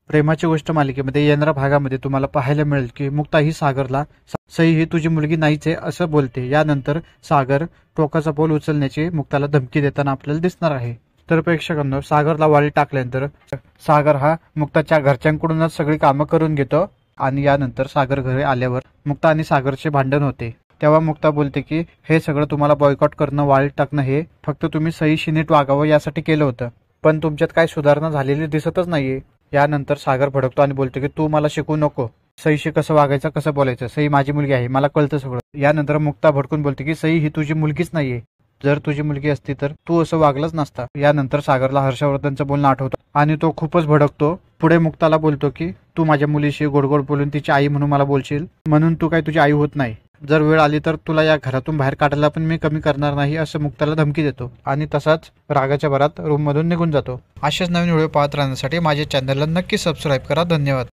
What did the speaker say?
प्रेमाची गोष्ट मालिकेमध्ये येणाऱ्या भागामध्ये तुम्हाला पाहायला मिळेल की मुक्ता ही सागरला सई ही तुझी मुलगी नाहीच आहे असं बोलते। यानंतर सागर टोकाचा पाऊल उचलण्याची मुक्ताला धमकी देताना आपल्याला दिसणार आहे। तर प्रेक्षकांनो, सागरला वाळीत टाकल्यानंतर सागर हा मुक्ताच्या घरच्यांकडूनच सगळी कामं करून घेतो आणि यानंतर सागर घरी आल्यावर मुक्ता आणि सागरचे भांडण होते। तेव्हा मुक्ता बोलते की हे सगळं तुम्हाला बॉयकॉट करणं, वाळीत टाकणं हे फक्त तुम्ही सईशी नीट वागावं यासाठी केलं होतं, पण तुमच्यात काही सुधारणा झालेली दिसतच नाहीये। यानंतर सागर भडकतो आणि बोलतो की तू मला शिकवू नको, सईशी कसं वागायचं, कसं बोलायचं, सई माझी मुलगी आहे, मला कळतं सगळं। यानंतर मुक्ता भडकून बोलते की सई ही तुझी मुलगीच नाहीये, जर तुझी मुलगी असती तर तू असं वागलाच नसता। यानंतर सागरला हर्षवर्धनचं बोलणं आठवतं आणि तो खूपच भडकतो। पुढे मुक्ताला बोलतो की तू माझ्या मुलीशी गोड गोड बोलून तिची आई म्हणून मला बोलशील, म्हणून तू काय तुझी आई होत नाही, जर वेळ आली तर तुला या घरातून बाहेर काढायला पण मी कमी करणार नाही असं मुक्ताला धमकी देतो आणि तसाच रागाच्या भरात रूम मधून निघून जातो। असेच नवीन व्हिडिओ पाहत राहण्यासाठी माझ्या चॅनलला नक्की सबस्क्राईब करा। धन्यवाद।